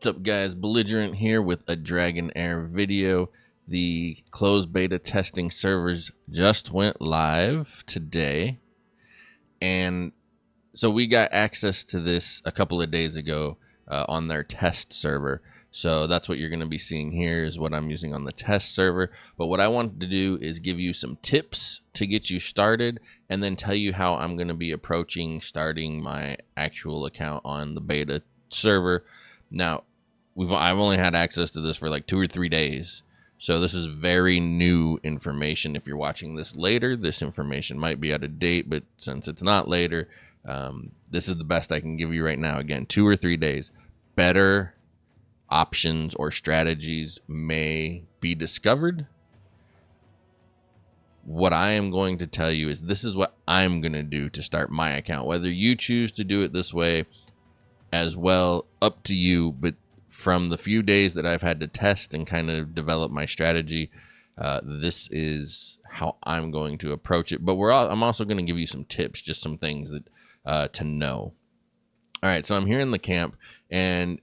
What's up, guys? Belligerent here with a DragonHeir video. The closed beta testing servers just went live today, and so we got access to this a couple of days ago on their test server. So that's what you're going to be seeing here is what I'm using on the test server. But what I wanted to do is give you some tips to get you started and then tell you how I'm going to be approaching starting my actual account on the beta server. Now, I've only had access to this for like 2 or 3 days. So this is very new information. If you're watching this later, this information might be out of date, but since it's not later, this is the best I can give you right now. Again, 2 or 3 days. Better options or strategies may be discovered. What I am going to tell you is this is what I'm going to do to start my account. Whether you choose to do it this way as well, up to you. But from the few days that I've had to test and kind of develop my strategy, this is how I'm going to approach it. But I'm also going to give you some tips, just some things that to know. All right, so I'm here in the camp, and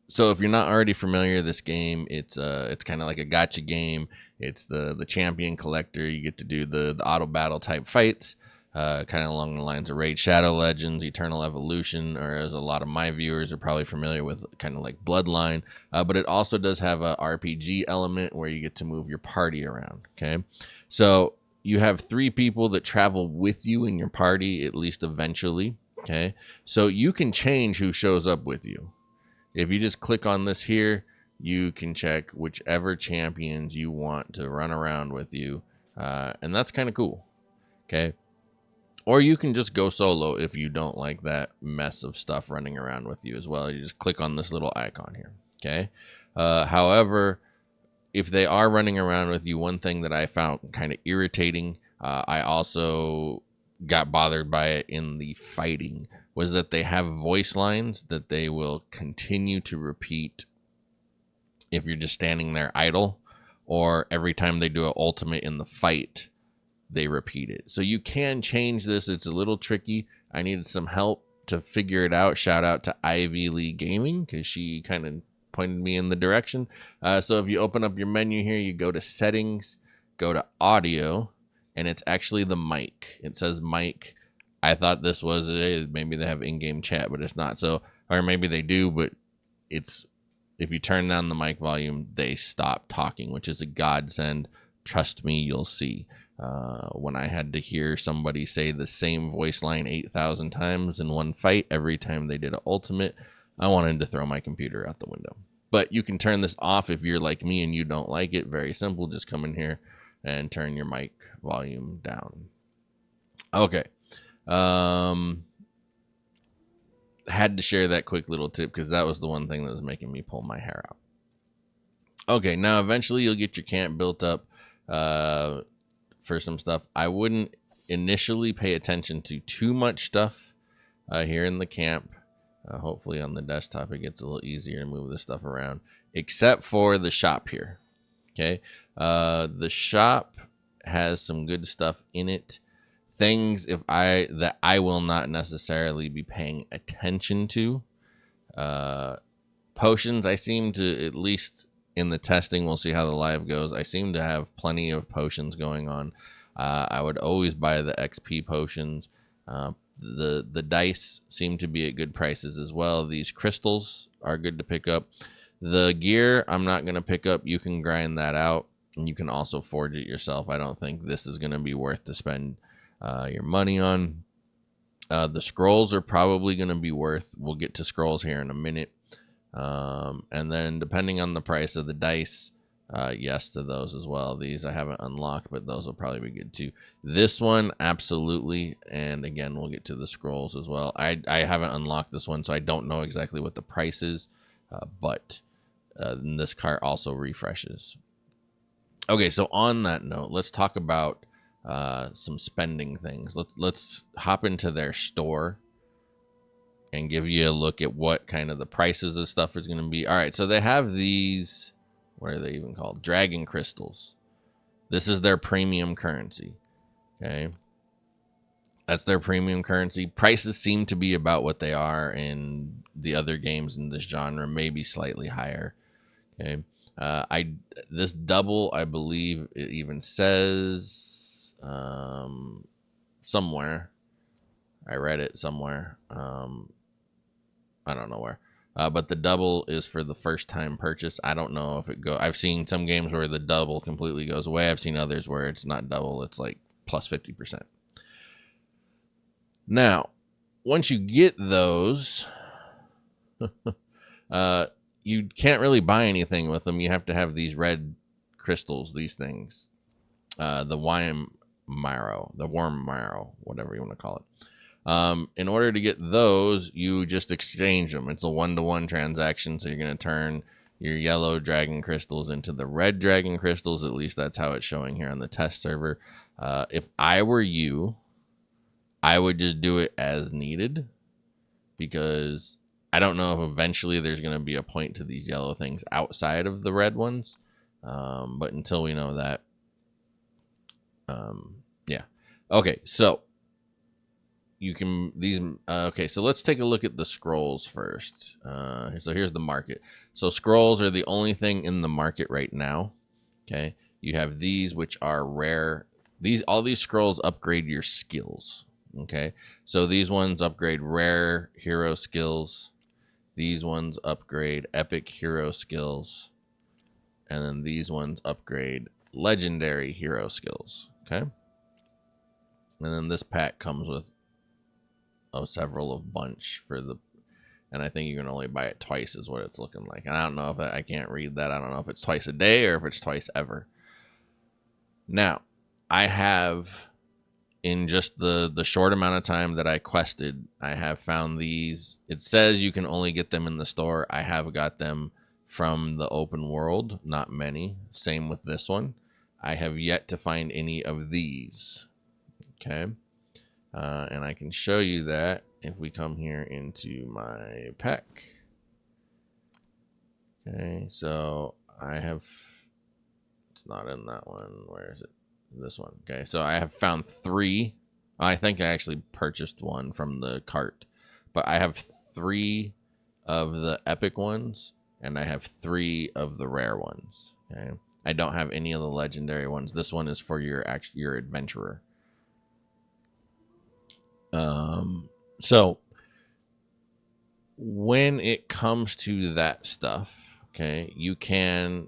so if you're not already familiar with this game, it's kind of like a gacha game. It's the champion collector. You get to do the auto battle type fights, kind of along the lines of Raid Shadow Legends, Eternal Evolution, or as a lot of my viewers are probably familiar with, kind of like Bloodline. But it also does have a RPG element where you get to move your party around. Okay, so you have 3 people that travel with you in your party, at least eventually. Okay, so you can change who shows up with you. If you just click on this here, you can check whichever champions you want to run around with you. And that's kind of cool. Okay. Or you can just go solo if you don't like that mess of stuff running around with you as well. You just click on this little icon here. Okay. However, if they are running around with you, one thing that I found kind of irritating, I also got bothered by it in the fighting, was that they have voice lines that they will continue to repeat if you're just standing there idle, or every time they do an ultimate in the fight, they repeat it. So you can change this. It's a little tricky. I needed some help to figure it out. Shout out to Ivy Lee Gaming, because she kind of pointed me in the direction. So if you open up your menu here, you go to settings, go to audio, and it's actually the mic. It says mic. I thought this was maybe they have in-game chat, but it's not. So, or maybe they do, but it's, if you turn down the mic volume, they stop talking, which is a godsend. Trust me, you'll see. When I had to hear somebody say the same voice line 8,000 times in one fight every time they did an ultimate, I wanted to throw my computer out the window. But you can turn this off if you're like me and you don't like it. Very simple. Just come in here and turn your mic volume down. Okay. Had to share that quick little tip because that was the one thing that was making me pull my hair out. Okay, now eventually you'll get your camp built up for some stuff. I wouldn't initially pay attention to too much stuff here in the camp. Hopefully on the desktop it gets a little easier to move this stuff around, except for the shop here. Okay, the shop has some good stuff in it. Things that I will not necessarily be paying attention to. Potions, I seem to, at least in the testing, we'll see how the live goes, I seem to have plenty of potions going on. I would always buy the XP potions. The dice seem to be at good prices as well. These crystals are good to pick up. The gear I'm not going to pick up. You can grind that out, and you can also forge it yourself. I don't think this is going to be worth to spend your money on. The scrolls are probably going to be worth. We'll get to scrolls here in a minute. And then depending on the price of the dice, yes to those as well. These I haven't unlocked, but those will probably be good too. This one, absolutely. And again, we'll get to the scrolls as well. I haven't unlocked this one, so I don't know exactly what the price is, but this cart also refreshes. Okay, so on that note, let's talk about some spending things. Let's hop into their store and give you a look at what kind of the prices of stuff is going to be. All right, so they have these, what are they even called? Dragon crystals. This is their premium currency. Okay. That's their premium currency. Prices seem to be about what they are in the other games in this genre, maybe slightly higher. Okay. This double, I believe it even says somewhere. I read it somewhere. I don't know where. But the double is for the first time purchase. I don't know if it go. I've seen some games where the double completely goes away. I've seen others where it's not double. It's like plus 50%. Now, once you get those, you can't really buy anything with them. You have to have these red crystals, these things, the worm marrow, whatever you want to call it. In order to get those, you just exchange them. It's a 1-to-1 transaction, so you're going to turn your yellow dragon crystals into the red dragon crystals. At least that's how it's showing here on the test server. If I were you, I would just do it as needed, because I don't know if eventually there's going to be a point to these yellow things outside of the red ones. But until we know that, yeah. Okay, so you can okay, so let's take a look at the scrolls first. So here's the market. So scrolls are the only thing in the market right now. Okay, you have these, which are rare. All these scrolls upgrade your skills. Okay, so these ones upgrade rare hero skills. These ones upgrade epic hero skills. And then these ones upgrade legendary hero skills. Okay, and then this pack comes with several of bunch for the, and I think you can only buy it twice is what it's looking like. And I don't know if I can't read that. I don't know if it's twice a day or if it's twice ever. Now, I have, in just the short amount of time that I quested, I have found these. It says you can only get them in the store. I have got them from the open world, not many. Same with this one. I have yet to find any of these. Okay. And I can show you that if we come here into my pack. Okay, so I have, it's not in that one. Where is it? This one. Okay, so I have found 3. I think I actually purchased one from the cart, but I have 3 of the epic ones, and I have 3 of the rare ones. Okay, I don't have any of the legendary ones. This one is for your adventurer. So when it comes to that stuff, okay, you can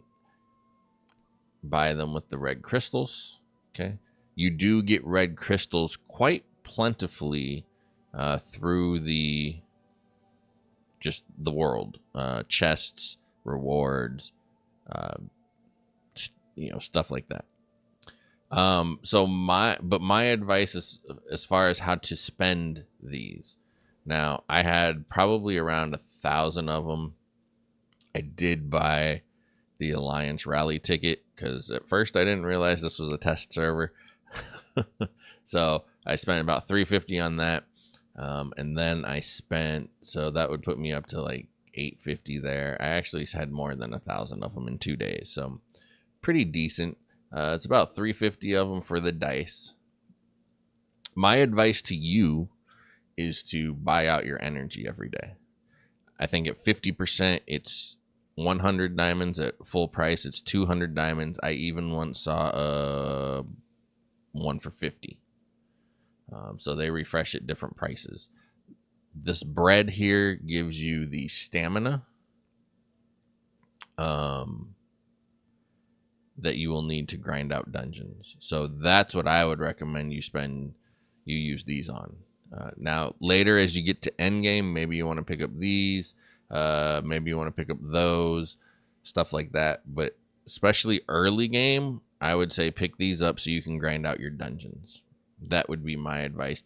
buy them with the red crystals. Okay, you do get red crystals quite plentifully through the world, chests, rewards, stuff like that. So my advice is as far as how to spend these. Now, I had probably around 1,000 of them. I did buy the Alliance Rally ticket because at first I didn't realize this was a test server. So I spent about $350 on that. And then I spent, so that would put me up to like $850 there. I actually had more than 1,000 of them in 2 days. So pretty decent. It's about $350 of them for the dice. My advice to you is to buy out your energy every day. I think at 50%, it's 100 diamonds. At full price, it's 200 diamonds. I even once saw one for 50. So they refresh at different prices. This bread here gives you the stamina that you will need to grind out dungeons. So that's what I would recommend you use these on. Now, later as you get to endgame, maybe you want to pick up these. Maybe you want to pick up those. Stuff like that. But especially early game, I would say pick these up so you can grind out your dungeons. That would be my advice.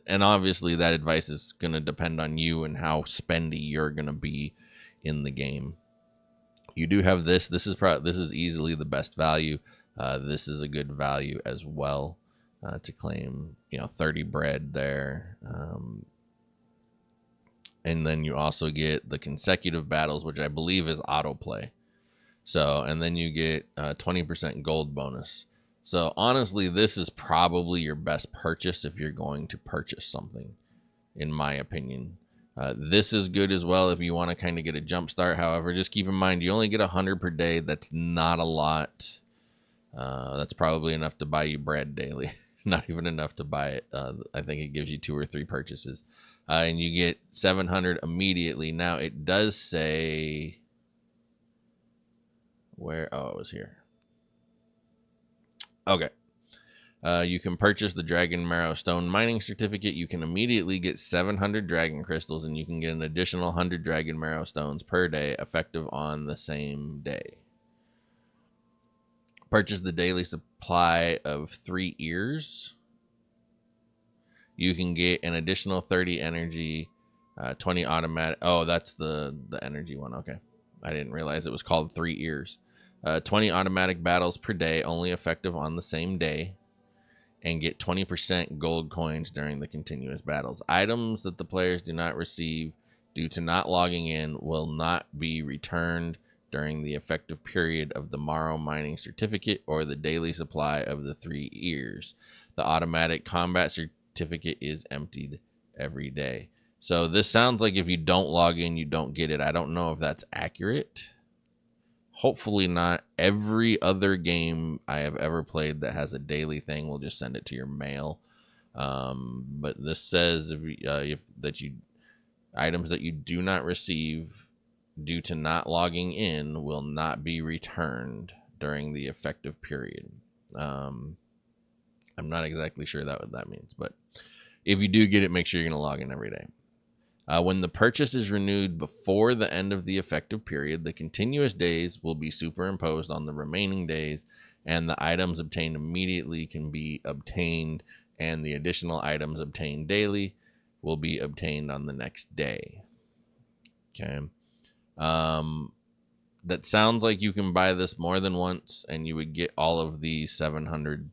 And obviously that advice is going to depend on you and how spendy you're going to be in the game. You do have this. This is easily the best value. This is a good value as well to claim, 30 bread there. And then you also get the consecutive battles, which I believe is autoplay. So, and then you get 20% gold bonus. So honestly, this is probably your best purchase if you're going to purchase something, in my opinion. This is good as well if you want to kind of get a jump start. However, just keep in mind you only get 100 per day. That's not a lot. That's probably enough to buy you bread daily. Not even enough to buy it. I think it gives you 2 or 3 purchases. And you get 700 immediately. Now, it does say... Where? Oh, it was here. Okay. You can purchase the Dragon Marrow Stone Mining Certificate. You can immediately get 700 Dragon Crystals, and you can get an additional 100 Dragon Marrow Stones per day, effective on the same day. Purchase the daily supply of 3 ears. You can get an additional 30 energy, 20 automatic. Oh, that's the energy one. Okay. I didn't realize it was called 3 ears. 20 automatic battles per day, only effective on the same day. And get 20% gold coins during the continuous battles. Items that the players do not receive due to not logging in will not be returned during the effective period of the Morrow Mining Certificate or the daily supply of the 3 ears. The automatic combat certificate is emptied every day. So this sounds like if you don't log in, you don't get it. I don't know if that's accurate. Hopefully not. Every other game I have ever played that has a daily thing will just send it to your mail. But this says if items that you do not receive due to not logging in will not be returned during the effective period. I'm not exactly sure what that means, but if you do get it, make sure you're going to log in every day. When the purchase is renewed before the end of the effective period, the continuous days will be superimposed on the remaining days, and the items obtained immediately can be obtained, and the additional items obtained daily will be obtained on the next day. Okay. That sounds like you can buy this more than once, and you would get all of these 700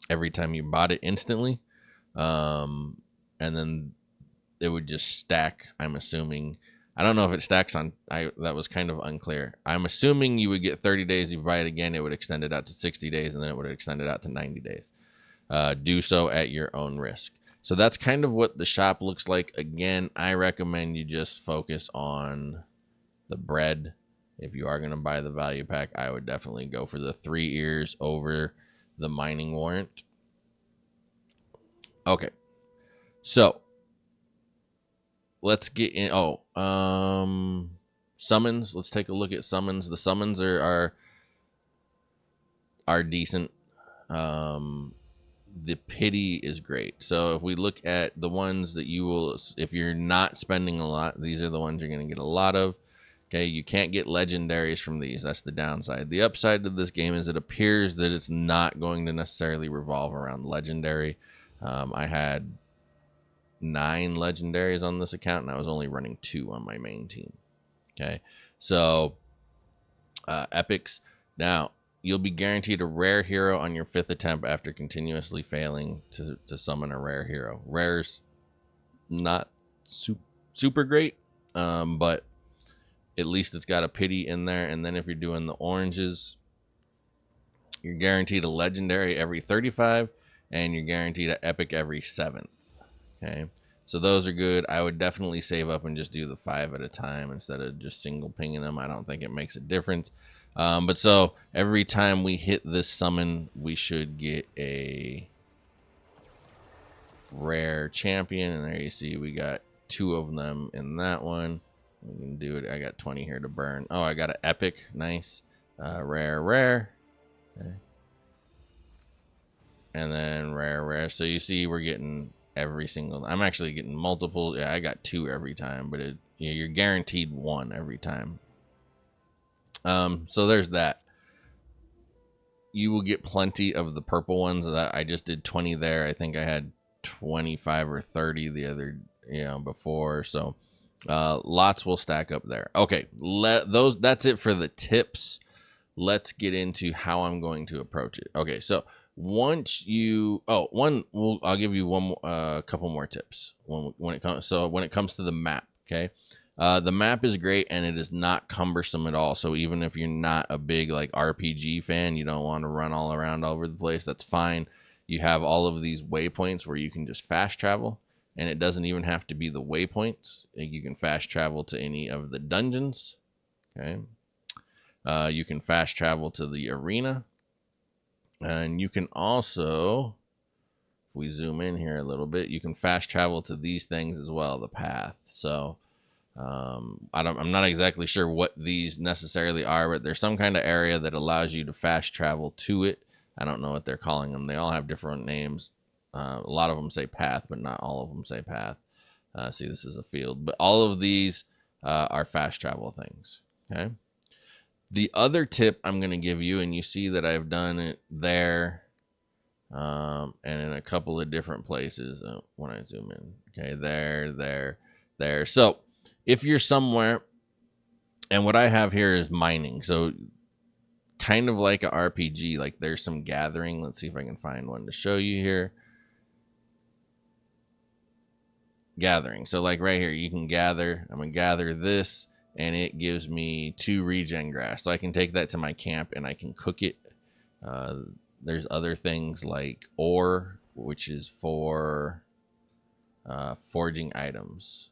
every time you bought it instantly. And then it would just stack, I'm assuming. I don't know if it stacks on... that was kind of unclear. I'm assuming you would get 30 days. If you buy it again, it would extend it out to 60 days, and then it would extend it out to 90 days. Do so at your own risk. So that's kind of what the shop looks like. Again, I recommend you just focus on the bread. If you are going to buy the value pack, I would definitely go for the 3 ears over the mining warrant. Okay. So let's get in. Summons. Let's take a look at summons. The summons are decent. The pity is great. So if we look at the ones that you will, if you're not spending a lot, these are the ones you're going to get a lot of. Okay, you can't get legendaries from these. That's the downside. The upside to this game is it appears that it's not going to necessarily revolve around legendary. I had 9 legendaries on this account, and I was only running 2 on my main team. Okay, so epics. Now, you'll be guaranteed a rare hero on your 5th attempt after continuously failing to summon a rare hero. Rare's not super great, but at least it's got a pity in there. And then if you're doing the oranges, you're guaranteed a legendary every 35, and you're guaranteed an epic every 7th. Okay, so those are good. I would definitely save up and just do the 5 at a time instead of just single pinging them. I don't think it makes a difference. But so every time we hit this summon, we should get a rare champion. And there you see we got 2 of them in that one. We can do it. I got 20 here to burn. Oh, I got an epic. Nice. Rare. Okay. And then rare. So you see we're getting every single... I'm actually getting multiple. Yeah, I got 2 every time, but you're guaranteed 1 every time. So there's that. You will get plenty of the purple ones. That I just did 20 there. I think I had 25 or 30 the other, before. So lots will stack up there. Okay, that's it for the tips. Let's get into how I'm going to approach it. Okay, so once you I'll give you a couple more tips when it comes to the map. Okay, The map is great and it is not cumbersome at all. So even if you're not a big like RPG fan, you don't want to run all around all over the place, that's fine. You have all of these waypoints where you can just fast travel, and it doesn't even have to be the waypoints. You can fast travel to any of the dungeons. Okay. You can fast travel to the arena, and you can also, if we zoom in here a little bit, you can fast travel to these things as well, the path. So I'm not exactly sure what these necessarily are, but there's some kind of area that allows you to fast travel to it. I don't know what they're calling them. They all have different names. A lot of them say path, but not all of them say path. See, this is a field, but all of these are fast travel things. Okay. The other tip I'm going to give you, and you see that I've done it there and in a couple of different places when I zoom in. Okay, there. So if you're somewhere, and what I have here is mining. So kind of like a RPG, like there's some gathering. Let's see if I can find one to show you here. Gathering. So like right here, you can gather. I'm going to gather this, and it gives me 2 regen grass. So I can take that to my camp and I can cook it. There's other things like ore, which is for forging items.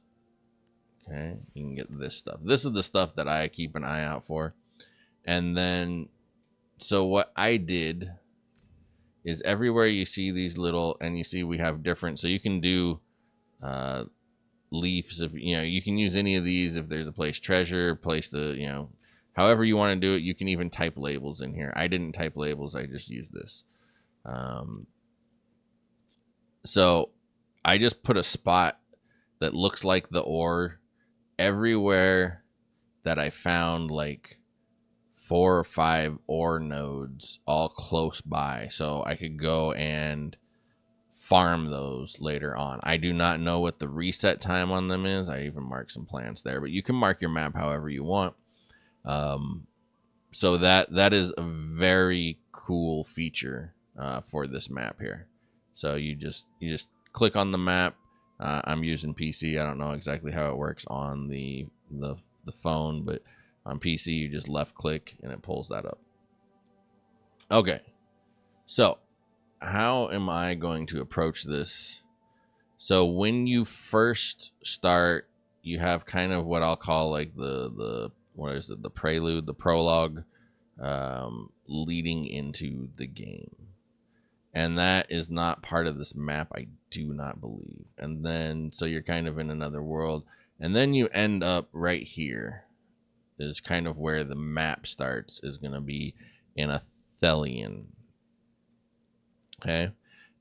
Okay, you can get this stuff. This is the stuff that I keep an eye out for. And then, so what I did is everywhere you see these little, and you see we have different, so you can do leaves of, you can use any of these if there's a place treasure, place to, however you want to do it. You can even type labels in here. I didn't type labels, I just used this. So I just put a spot that looks like the ore everywhere that I found like 4 or 5 ore nodes all close by, so I could go and farm those later on. I do not know what the reset time on them is. I even marked some plants there, but you can mark your map however you want. So that is a very cool feature for this map here. So you just click on the map. I'm using PC. I don't know exactly how it works on the phone, but on PC you just left click and it pulls that up. Okay, so how am I going to approach this? So when you first start, you have kind of what I'll call like the what is it, the prelude, the prologue, leading into the game. And that is not part of this map, I do not believe. And then, so you're kind of in another world. And then you end up right here, is kind of where the map starts, is going to be in Athelion. Okay.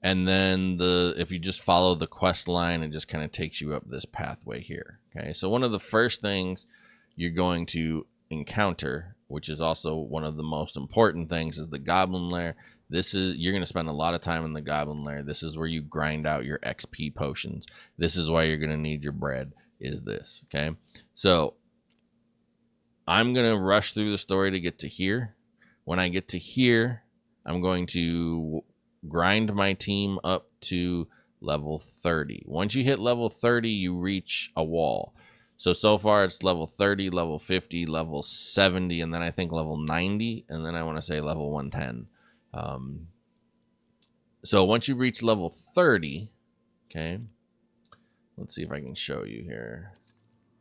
And then if you just follow the quest line, it just kind of takes you up this pathway here. Okay. So one of the first things you're going to encounter, which is also one of the most important things, is the Goblin Lair. You're going to spend a lot of time in the Goblin Lair. This is where you grind out your XP potions. This is why you're going to need your bread, is this. Okay. So I'm going to rush through the story to get to here. When I get to here, I'm going to grind my team up to level 30. Once you hit level 30, you reach a wall. So far it's level 30, level 50, level 70, and then I think level 90, and then I want to say level 110. So once you reach level 30, okay, let's see if I can show you here.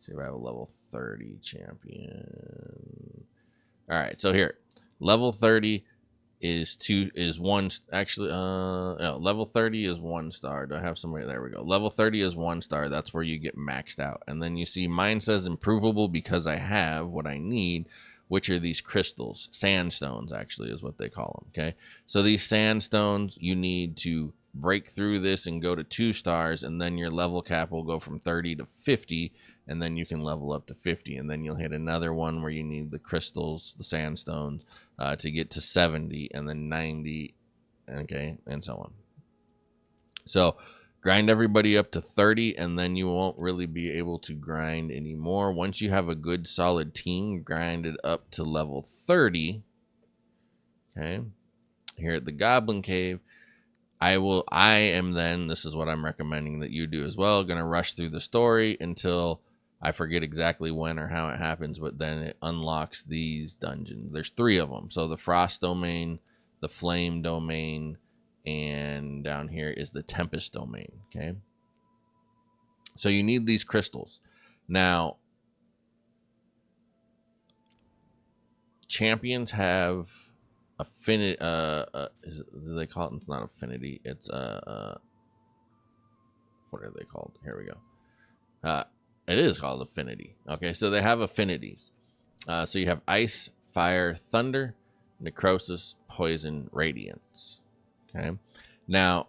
See if I have a level 30 champion. All right, so here, level 30 is one, actually, no, level 30 is 1 star. Do I have somebody? There we go. Level 30 is 1 star. That's where you get maxed out. And then you see mine says improvable because I have what I need, which are these crystals. Sandstones, actually, is what they call them. Okay. So these sandstones, you need to break through this and go to 2 stars, and then your level cap will go from 30 to 50, and then you can level up to 50, and then you'll hit another one where you need the crystals, the sandstones, to get to 70, and then 90, okay, and so on. So grind everybody up to 30, and then you won't really be able to grind anymore. Once you have a good solid team, grind it up to level 30. Okay, here at the Goblin Cave, I am then, this is what I'm recommending that you do as well, going to rush through the story until I forget exactly when or how it happens, but then it unlocks these dungeons. There's 3 of them. So the Frost domain, the Flame domain, and down here is the Tempest domain. Okay. So you need these crystals. Now, champions have affinity. Do they call it? It's not affinity. It's what are they called? Here we go. It is called affinity. Okay, so they have affinities. So you have ice, fire, thunder, necrosis, poison, radiance. Okay. Now,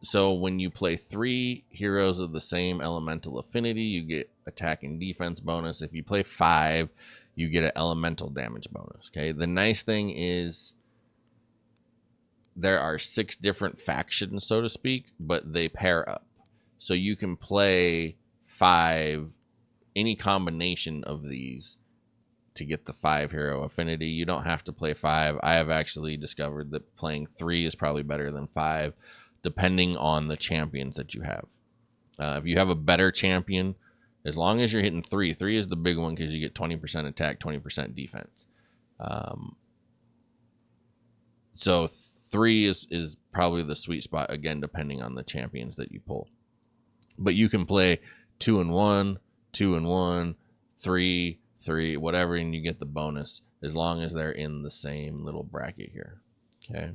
so when you play 3 heroes of the same elemental affinity, you get attack and defense bonus. If you play 5, you get an elemental damage bonus. Okay. The nice thing is there are 6 different factions, so to speak, but they pair up. So you can play 5, any combination of these to get the 5 hero affinity. You don't have to play 5. I have actually discovered that playing 3 is probably better than 5, depending on the champions that you have. If you have a better champion, as long as you're hitting 3 is the big one because you get 20% attack, 20% defense. So 3 is probably the sweet spot, again, depending on the champions that you pull. But you can play 2 and 1, 2 and 1, 3, 3, whatever, and you get the bonus as long as they're in the same little bracket here. Okay.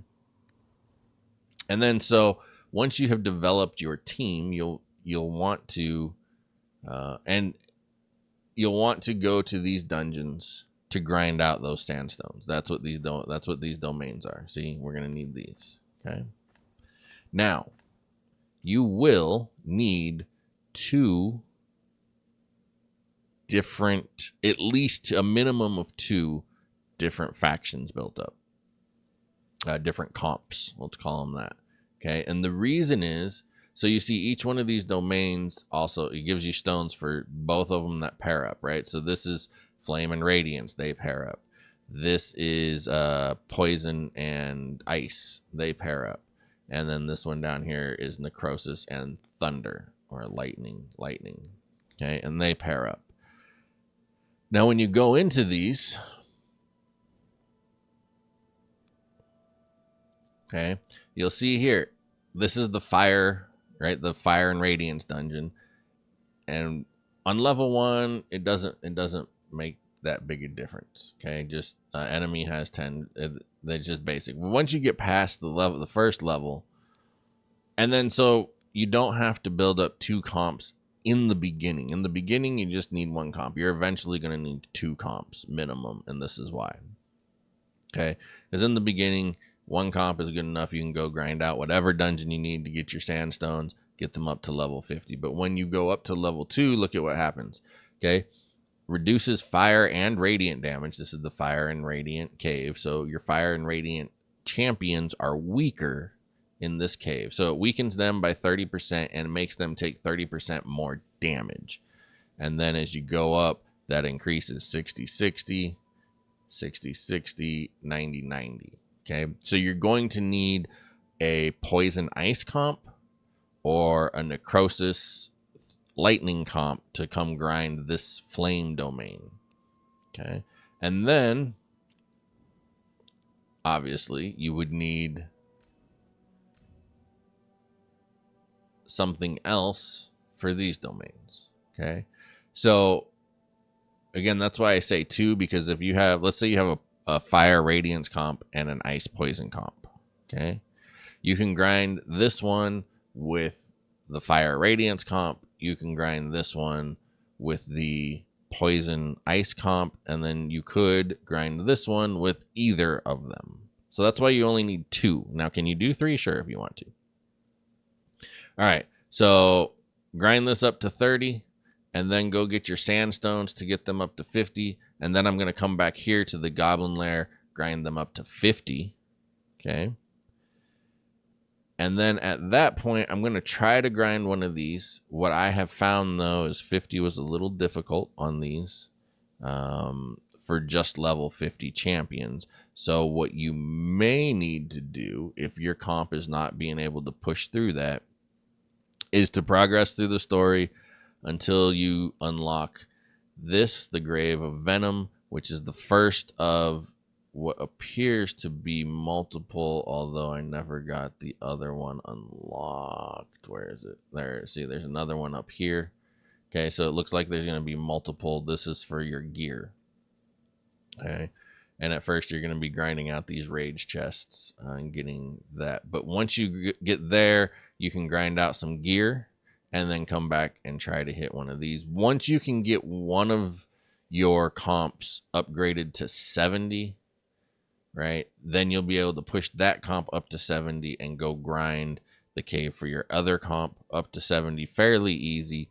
And then so once you have developed your team, you'll want to go to these dungeons to grind out those sandstones. That's what these domains are. See, we're gonna need these. Okay. Now, you will need 2 different, at least a minimum of 2 different factions built up. Different comps, let's call them that. Okay. And the reason is, so you see each one of these domains also, it gives you stones for both of them that pair up, right? So this is Flame and Radiance, they pair up. This is Poison and Ice, they pair up. And then this one down here is Necrosis and Thunder, or Lightning. Okay, and they pair up. Now when you go into these, okay, you'll see here, this is the fire, right? The Fire and Radiance dungeon. And on level 1, it doesn't make that big a difference. Okay, just enemy has 10. That's just basic. Once you get past the first level, and then so you don't have to build up 2 comps in the beginning. In the beginning, you just need 1 comp. You're eventually going to need 2 comps minimum, and this is why. Okay, because in the beginning, 1 comp is good enough. You can go grind out whatever dungeon you need to get your sandstones, get them up to level 50. But when you go up to level 2, look at what happens. Okay, reduces fire and radiant damage. This is the Fire and Radiant cave. So your Fire and Radiant champions are weaker in this cave. So it weakens them by 30% and makes them take 30% more damage. And then as you go up, that increases 60-60, 60-60, 90-90. Okay, so you're going to need a Poison Ice comp or a Necrosis Lightning comp to come grind this Flame domain. Okay, and then obviously you would need something else for these domains. Okay, so again, that's why I say 2, because if you have, let's say you have a Fire Radiance comp and an Ice Poison comp. Okay, you can grind this one with the Fire Radiance comp. You can grind this one with the Poison Ice comp, and then you could grind this one with either of them. So that's why you only need 2. Now, can you do 3? Sure, if you want to. All right, so grind this up to 30, and then go get your sandstones to get them up to 50, and then I'm going to come back here to the Goblin Lair, grind them up to 50. Okay. And then at that point, I'm going to try to grind one of these. What I have found, though, is 50 was a little difficult on these for just level 50 champions. So what you may need to do, if your comp is not being able to push through that, is to progress through the story, until you unlock this, the Grave of Venom, which is the first of what appears to be multiple, although I never got the other one unlocked. Where is it? There. See, there's another one up here. Okay, so it looks like there's going to be multiple. This is for your gear. Okay, and at first you're going to be grinding out these rage chests and getting that. But once you get there, you can grind out some gear and then come back and try to hit one of these. Once you can get one of your comps upgraded to 70, right, then you'll be able to push that comp up to 70 and go grind the cave for your other comp up to 70 fairly easy.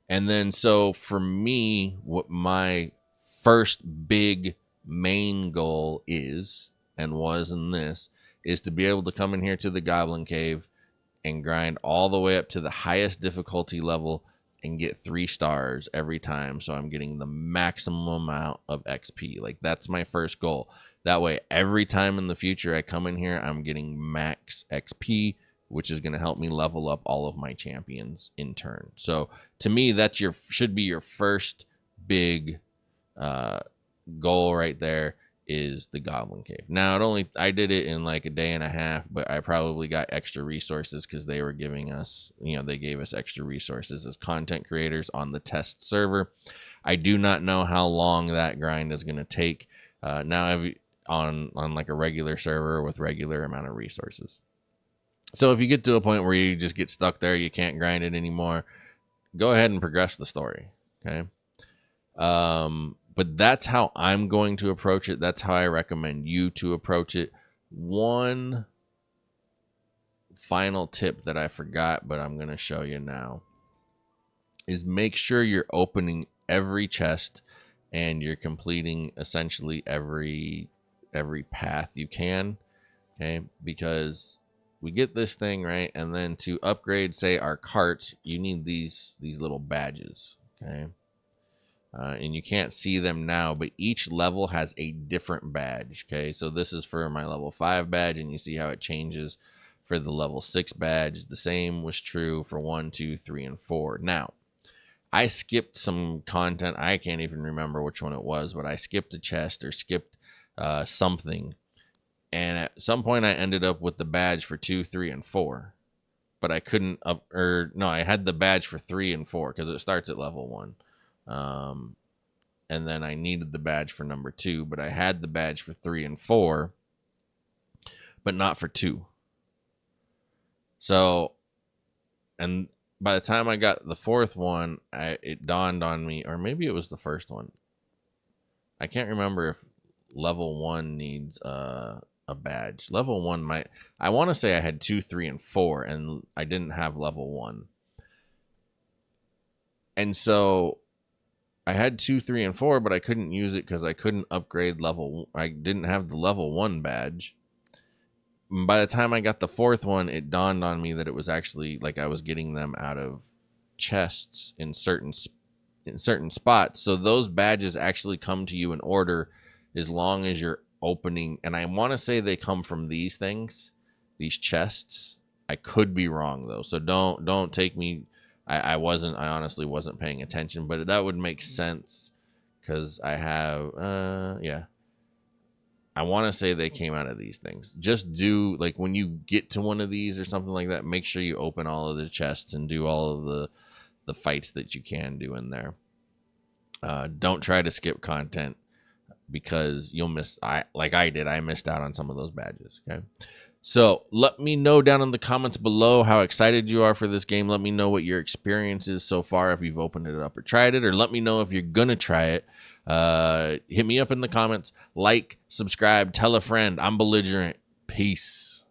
And then so for me, what my first big main goal is and was in this is to be able to come in here to the Goblin Cave and grind all the way up to the highest difficulty level and get 3 stars every time, so I'm getting the maximum amount of XP. Like, that's my first goal. That way every time in the future I come in here, I'm getting max XP, which is going to help me level up all of my champions in turn. So to me, that's should be your first big goal right there, is the Goblin Cave. Now I did it in like a day and a half, but I probably got extra resources because they were giving us, they gave us extra resources as content creators on the test server. I do not know how long that grind is going to take now on like a regular server with regular amount of resources. So if you get to a point where you just get stuck there, you can't grind it anymore, go ahead and progress the story. Okay. But that's how I'm going to approach it. That's how I recommend you to approach it. One final tip that I forgot, but I'm going to show you now, is make sure you're opening every chest and you're completing essentially every path you can. Okay. Because we get this thing, right? And then to upgrade, say, our carts, you need these little badges. Okay. And you can't see them now, but each level has a different badge. Okay, so this is for my level 5 badge, and you see how it changes for the level 6 badge. The same was true for 1, 2, 3, and 4. Now, I skipped some content. I can't even remember which one it was, but I skipped a chest or skipped something. And at some point, I ended up with the badge for 2, 3, and 4. But I couldn't I had the badge for 3 and 4 because it starts at level 1. And then I needed the badge for number 2, but I had the badge for 3 and 4, but not for 2. So, and by the time I got the 4th one, it dawned on me, or maybe it was the first one. I can't remember if level 1 needs a badge. Level 1 I want to say I had 2, 3, and 4, and I didn't have level 1. And so I had 2, 3, and 4, but I couldn't use it because I couldn't upgrade level. I didn't have the level 1 badge. By the time I got the 4th one, it dawned on me that it was actually like I was getting them out of chests in certain spots. So those badges actually come to you in order as long as you're opening. And I want to say they come from these things, these chests. I could be wrong though, so don't take me. I honestly wasn't paying attention, but that would make sense because I have, I want to say they came out of these things. Just do, like, when you get to one of these or something like that, make sure you open all of the chests and do all of the fights that you can do in there. Don't try to skip content because you'll miss, like I did, I missed out on some of those badges, okay? So let me know down in the comments below how excited you are for this game. Let me know what your experience is so far, if you've opened it up or tried it, or let me know if you're going to try it. Hit me up in the comments. Like, subscribe, tell a friend. I'm Belligerent. Peace.